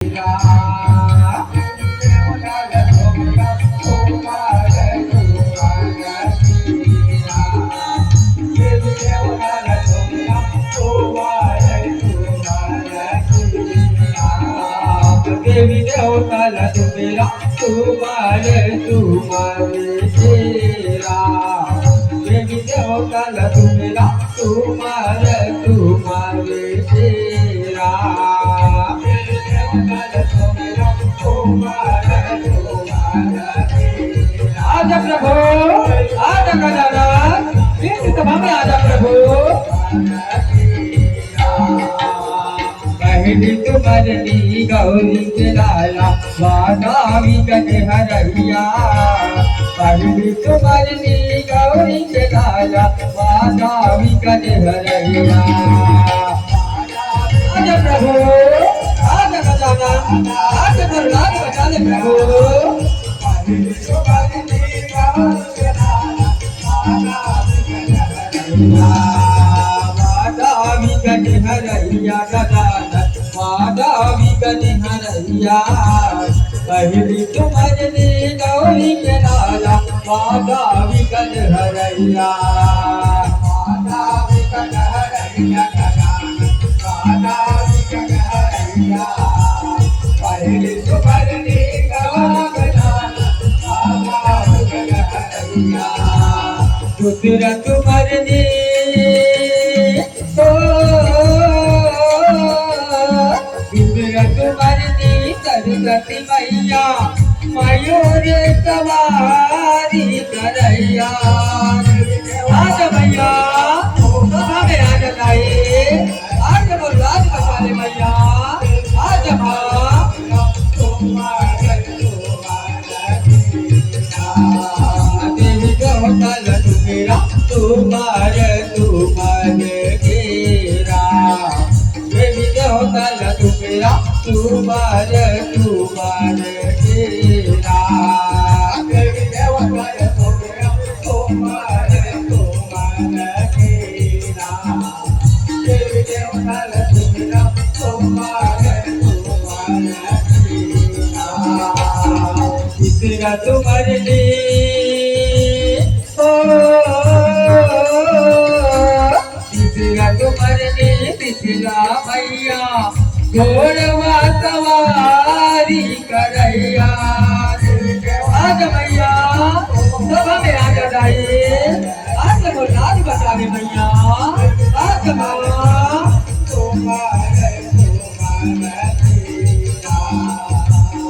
देवी देवताला तुम्हेला तुम्हारे तेरा देवी देवताला तुम्हेला तुम्हारे तेरा आजा प्रभु आजा गजानन इस सभा में आजा प्रभु पहली तुम्हारी गौरी के लाला वादावी कने हरैया पहली तुम्हारी गौरी के लाला वादावी कने हरैया आजा प्रभु आजा गजानन आजा भगवान बचा ले प्रभु पहली तुम्हारी गौरी के लाला वादावी कने हरैया गजानन वादावी कने हरैया पहली तुम्हारी गौरी के लाला वादावी कने हरैया वादावी कने हरैया वादावी कने हरैया पहली तुम्हारी गौरी के लाला वादावी कने हरैया दूसरा तुम्हारी सरस्वती मैया मयूर सवारी करैया आजा मैया सभा में आजा ताई आजा बोल राज बचा ले मैया आजा माँ देवी देवताला तुम्हेरा तुम्हारे तेरा देवी देवताला तुम्हेरा तुम्हारे तेरा देवी देवताला तुम्हेरा तुम्हारे तेरा देवी देवताला तुम्हेरा तुम्हारे तेरा तीसरा तुम्हारे तीसरा तुम्हारे तीसरा मैया घोड़वा सवारी करैया आजा मैया सभा में आजा दाई आजा बोल राज बचा ले मैया आजा माँ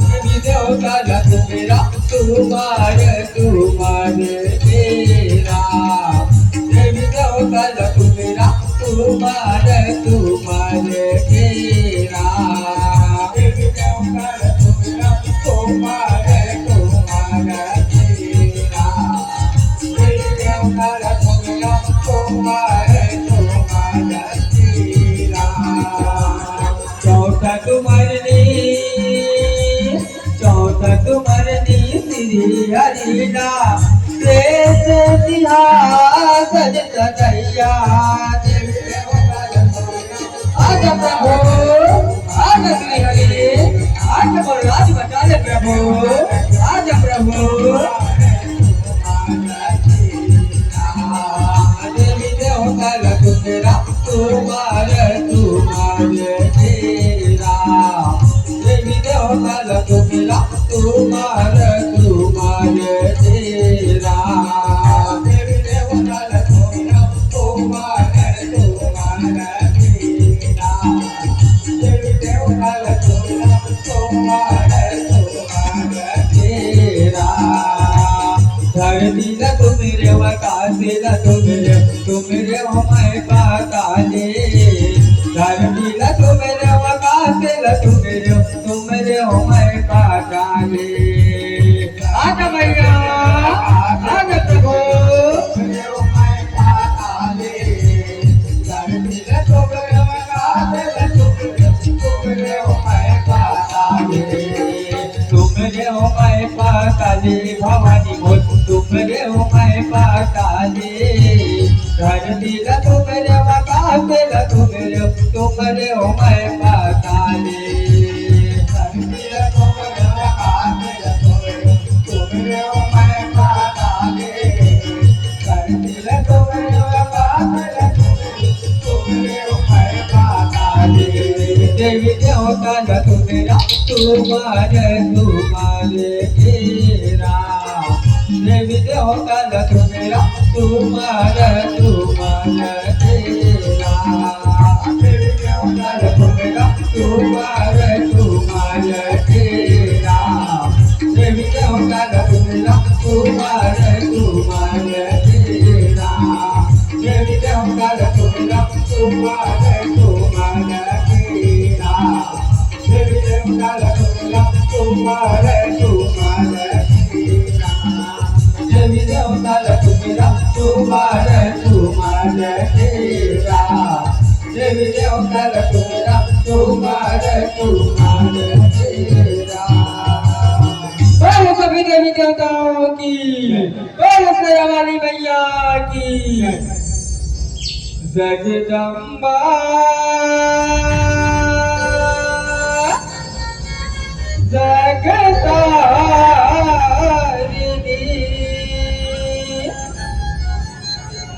देवी देवताला तुम्हेरा तुम्हारे तेरा देवी देवताला तुम्हेरा तुम्हारे तेरा देवी देवताला तुम्हेरा तुम्हारे तेरा देवी देवताला तुम्हेरा तुम्हारे तेरा चौथा तुम्हारी श्री हरिना शेष सिंहासन सजैया आजा प्रभु आजा श्री हरि आजा बोल राज बचा ले प्रभु आजा प्रभु देवी देवताला तुम्हेरा तुम्हारे तेरा देवी देवताला तुम्हेरा तुम्हारे तेरा देवी देवताला तुम्हेरा तुम्हारे तेरा देवी देवताला तुम्हेरा तुम्हारे तेरा धरती ला तुम्हेरे वकासे ला तुम्हेरे हो मैं पाताले धरती ला तुम्हेरे वकासे ला तुम्हेरे हो मैं पाताले आजा मैया आजा प्रभु तुम्हारे हो मैं पाताले भवानी बोल तुम्हारे हो मैं पाताले धरती ला तुम्हेरे वकासे ला तुम्हेरे हो मैं पाताले तुम्हारा तुम्हारे तेरा देवी देव काल तुम्हारा तुम्हारे तेरा देवी देव काल तुम्हारा तुम्हारे तेरा देवी देव काल तुम्हारा तुम्हारे तेरा देवी देव काल तुम्हारा तुम्हारे तेरा देवी देव काल तुम्हारा तुम्हारे तेरा देवी देव काल तुम्हारा तुम्हारे तेरा देवी देव काल तुम्हारा तुम्हारे तेरा। बोलो सभी देवी देवताओं की, बोलो शेरा वाली मैया की। जगदम्बा जगतारिणी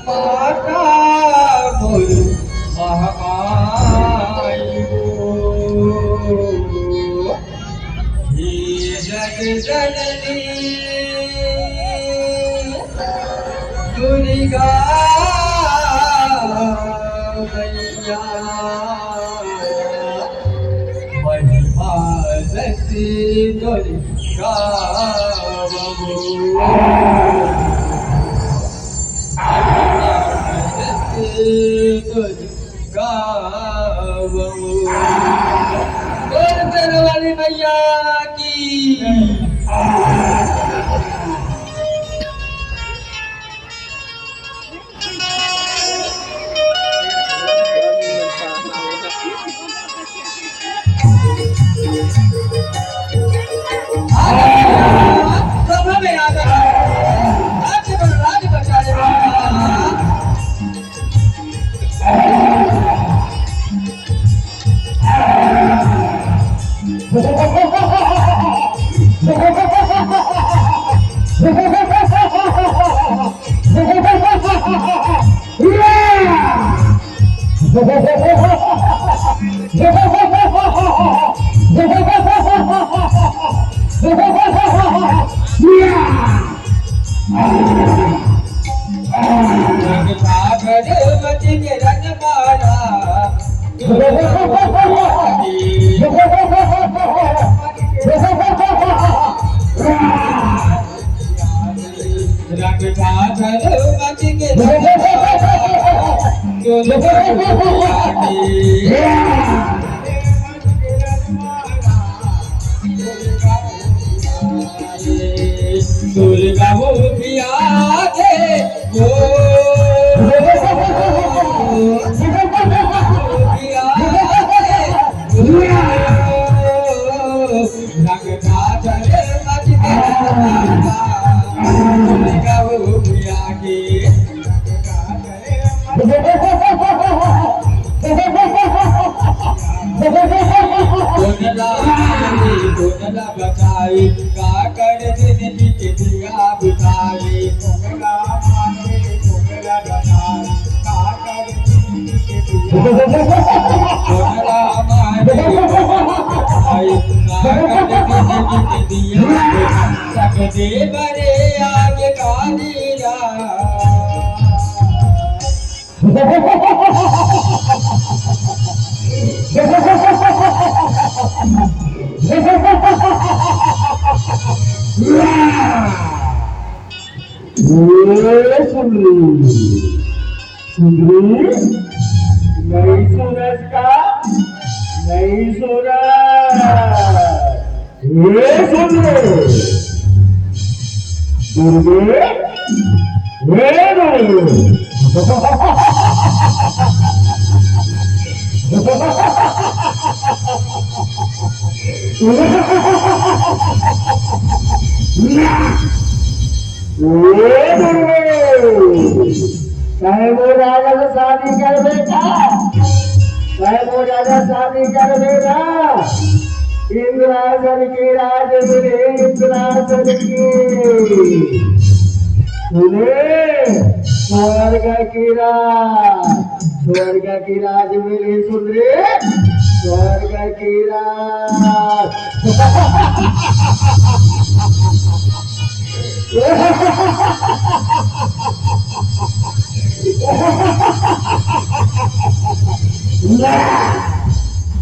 माता बोलो महामाई हे जगजननी दुर्गा मैया महिमा सती दुर्गा वाली मैया की। दुर्गा पिया दे बताई का कर दिन की दिया बिताई कोमला माने कोमला बताई का कर दिन की दिया कोमला माने बताई का कर दिन की दिया सब दे बरे आगे का दिया सुंदरी नहीं सूरज का नहीं सूरज ये सुंदरी दुर्गे ये चाहे वो राजा से शादी कर बेटा चाहे वो राजा शादी कर बेटा इंद्रासन की राज मिले इंद्रासन की सुने स्वर्ग की राज मिले सुन रे स्वर्ग की रात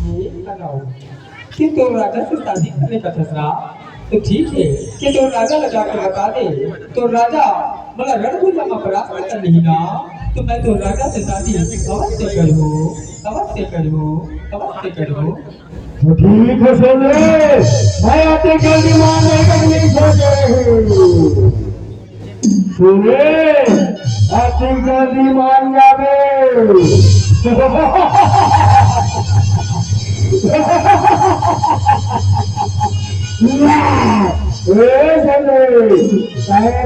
ये लगाओ कि तो राजा से शादी करने का फैसला तो ठीक है कि तो राजा लगा के बता दे तो राजा मला रणभूमि में पराक्रम कर नहीं ना तो मैं तो राजा से शादी अवश्य करूँ अवश्य करूँ अवश्य करूँ तो ठीक है सुन ले मैं आते जल्दी मारने का नहीं सोच रही हूँ सुने आते जल्दी मान जावे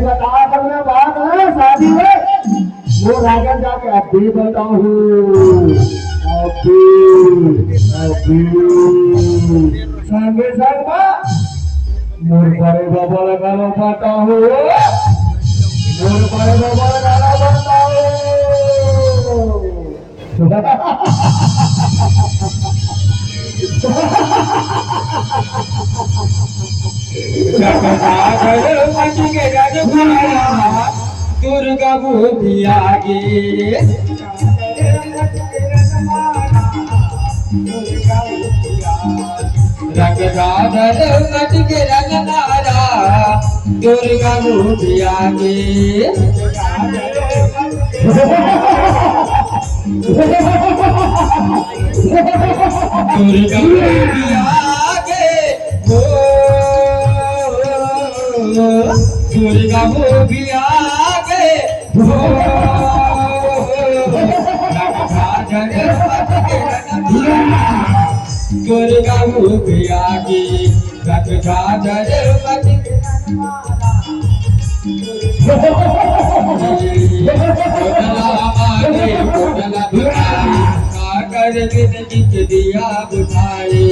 बता सकना बात है शादी में वो राजा जाके अभी बताऊँ अभी संगे संग मोर बड़े बाबा लगाना पाता हूँ मोर बड़े बाबा लगाना पाता दुर्गा भी आगे रंगदाधर मट के रंगनारा दुर्गा भी आगे दुर्गा भी आगे दुर्गा भी आगे दुर्गा भी आगे रंगदाधर मट कर जिंदगी के दिया बुझाए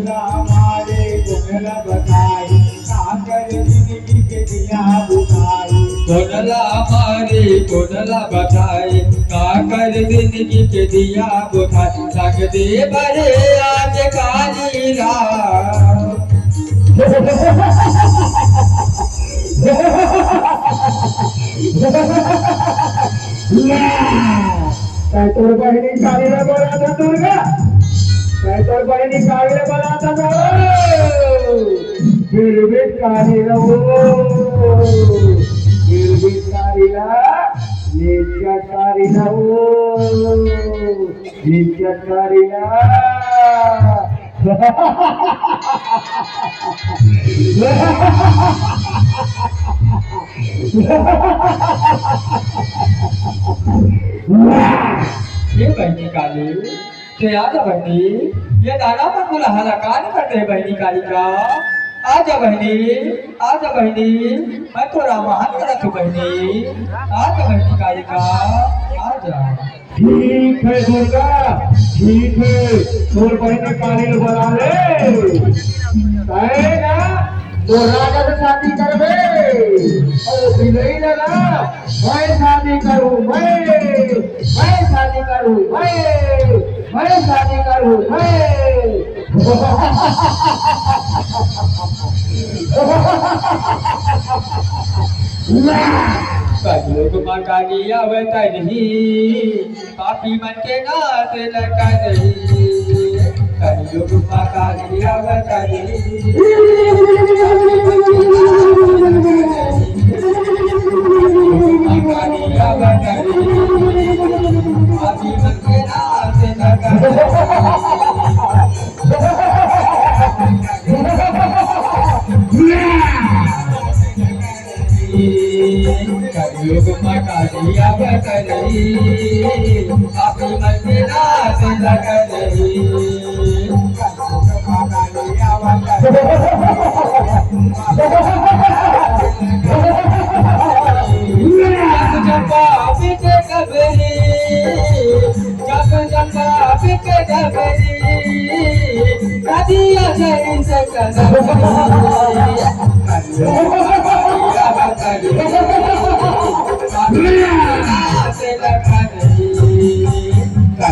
हमारे गोगला बताई सागर जिंदगी के दिया बुझाई कोडला मारे कोडला बताए काकर जिंदगी के दिया बुझाए लग दे बड़े आज काली रात तोर बहिणी काळीला बोलाता दुर्गा तोर बहिणी काळीला बोलाता गिरबीत काळीला गिरबीत काळीला नित्यात काळीला नित्यात काळीला ये बहनी काली ते आजा बहनी ये दाना पर बोला हला कान कर रहे बहनी काली का आजा बहनी मैं तो रामायण करा तू बहनी आजा बहनी काली का आजा ठीक है दुर्गा ठीक है तोर बहनी काली बुला ले ना तो राजा से शादी करबे और बिलई लगा मैं शादी करूं मैं शादी करूं मैं शादी करूं लोग मकानी आवता नहीं पापी मन के नाथ लगा नहीं लोग मकानी आवता नहीं मकानी आवता नहीं पापी मन के नाथ लगा योग मकानी आवता नहीं पापी मन के नाथ लगा नहीं जम्बा बिके गबरी जम्बा बिके गबरी कदिया जरी से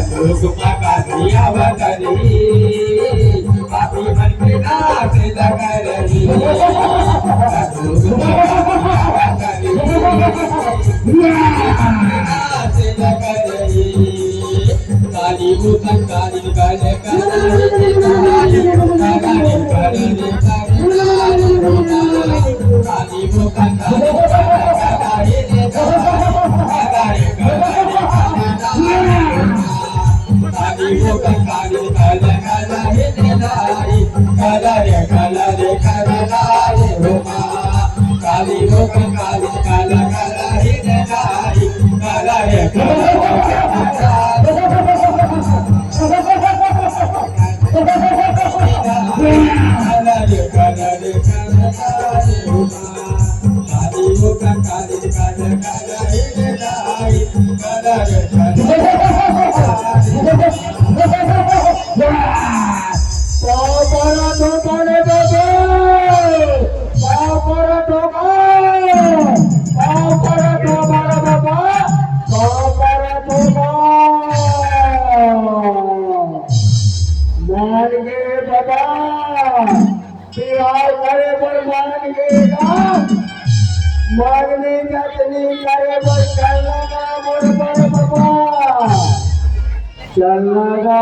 लोग मकानी आवता नहीं मागणी जातनी करे बस चलना का बरोबर बाबा चलना का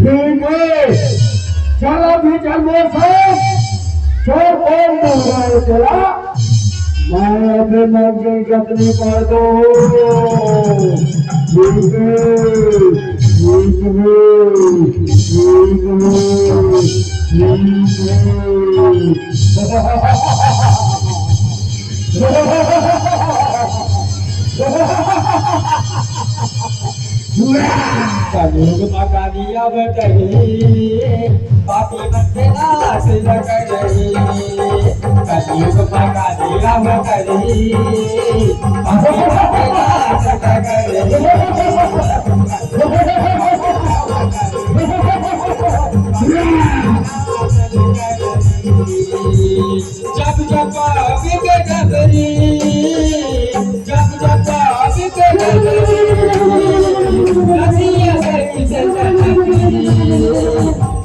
ठीक है चलो भी चलो सब छोड़ कौन बोल रहा है चला मैं अभी मांगे जतनी कर दो ठीक है ठीक कलयुग मकानिया बटही पापी बनते नाश लगही कलयुग मकानिया बटही पापी बनते नाश जब जब बिके डबरी जब जब बिके डबरी रसिया गई से सनकी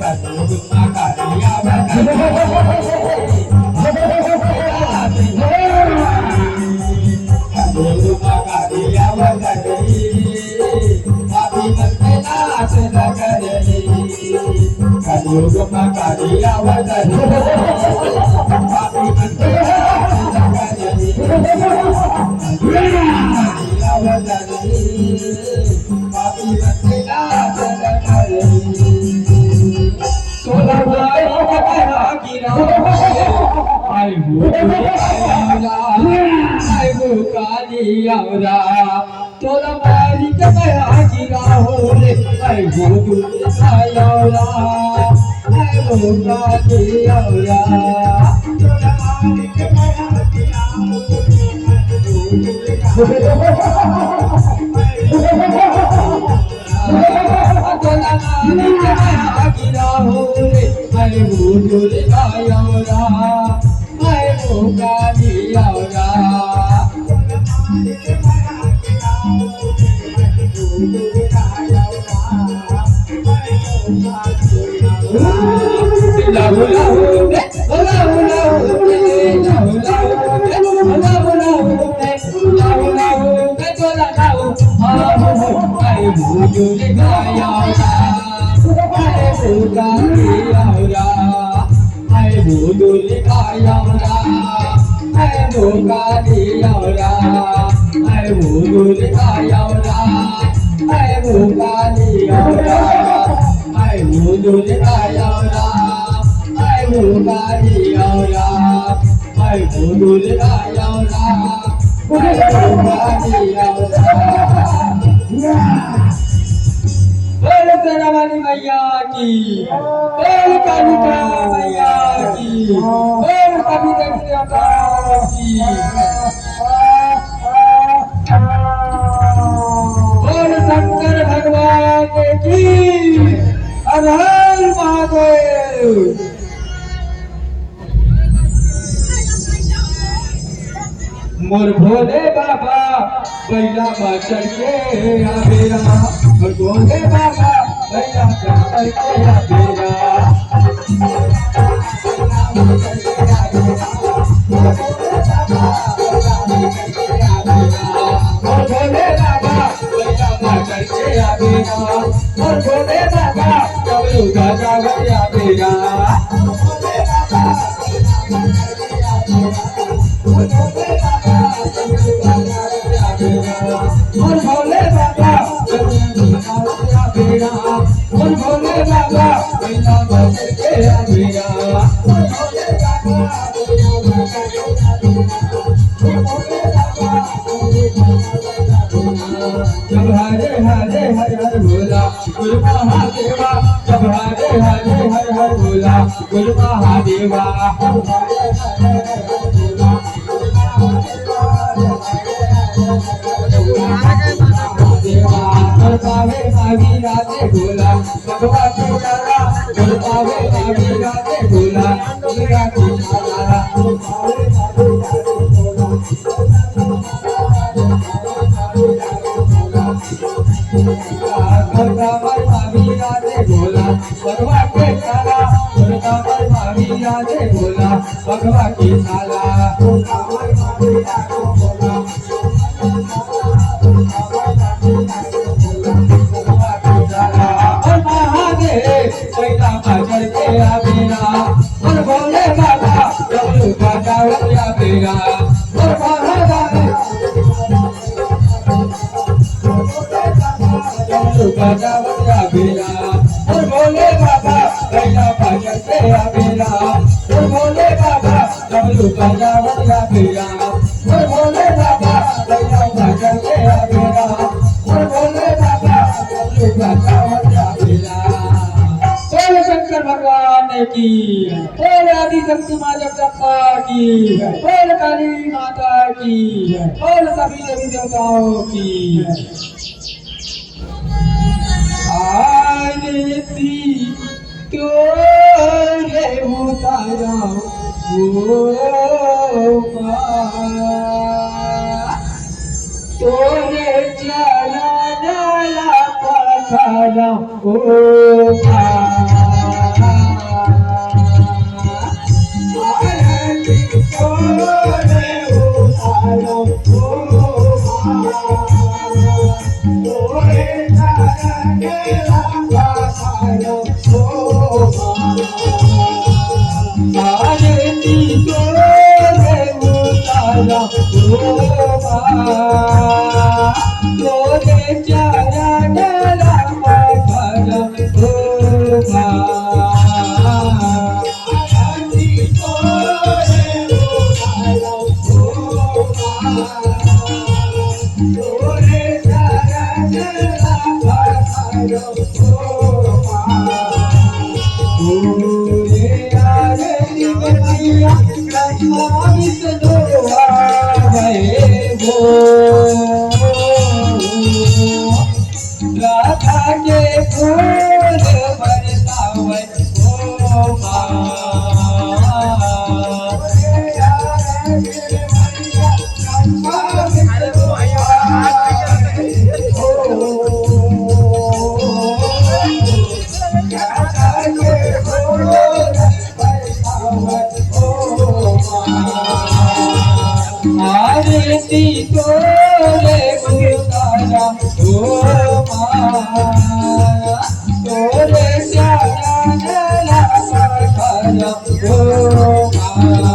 कलयुग मकानिया कलयुग मकानिया बटही पापी बनते नाश लगही कलयुग मकानिया बटही पापी बनते नाश लगही पापी बनते नाश लगही तोला भाई कहा गिरा आई वो आई वो काली आवरा तोला भाई कहा गिरा हो रे आई वो आवरा आई वो काली आवरा तोला भाई कहा गिरा हो रे तोला भाई कहा गिरा हो रे आई वो आवरा आई वो काली आवरा वाली मैया की कालिका मैया की कविता की शंकर भगवान की हर हर महादेव। मोर भोले बाबा बैला चढ़ के आवेरा मोर भोले बाबा बैला चढ़ के आवेरा भोले बाबा बैला चढ़ के आवेरा मोर भोले बाबा कभी उठा जावे आवेरा महादेवा पावे मावी राधे भोला भगवा की तारा पावे मावी राधे भोला मीरा की तारा मावी राधे भोला भगवा के तारा मावी राधे भोला भगवा की तारा पैदा बाजार के आवेला और भोले बाबा डबलू का डावल आवेला और महादेव डबलू का डावल आवेला और भोले बाबा पैदा बाजार के आवेला और भोले बाबा डबलू का डावल आवेला और भोले बाबा पैदा बाजार के आवेला और भोले बाबा डबलू का डावल आवेला। बोल शंकर भगवान की, बोल आदि शक्ति माँ जगदम्बा की, बोल काली माता की, बोल सभी देवी देवताओं की। आरती तोरे उतारा ओ माँ, तोरे चरणला पखारा ओ माँ। राधा के फूल बरसावे ओ माँ, आरती तोरे उतारा ओ माँ, तोरे चरणला पखारा ओ माँ।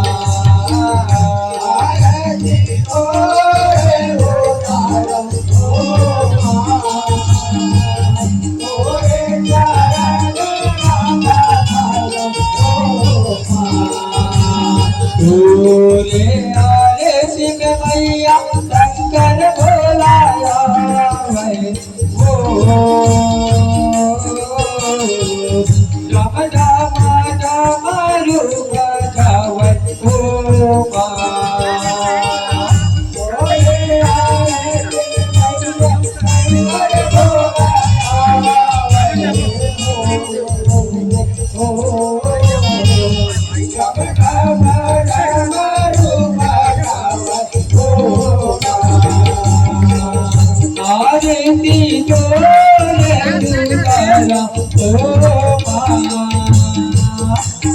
आरती तोरे उतारा ओ माँ, तोरे चरणला पखारा ओ माँ। तोरे सिंह मैया शंकर भोलाया ओ राम राम राम रूप जावे ओ आरती तोरे उतारा ओ माँ,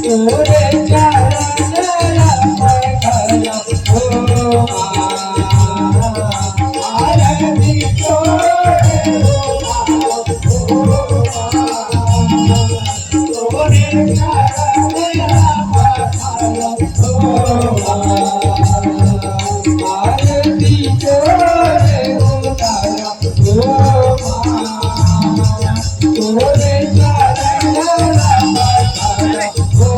तोरे चरणला पखारा ओ माँ। आरती तोरे उतारा ओ माँ, तोरे चरणला पखारा ओ माँ। आरती तोरे उतारा ओ माँ, तोरे चरणला पखारा ओ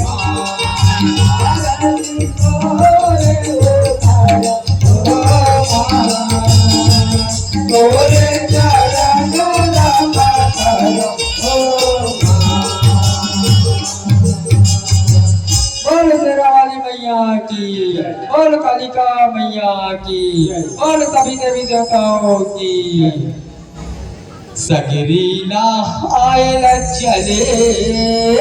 माँ। बोल शेरावाली मैया की, बोल कालिका मैया की, बोल सभी देवी देवताओं की। सगरी नहायल चले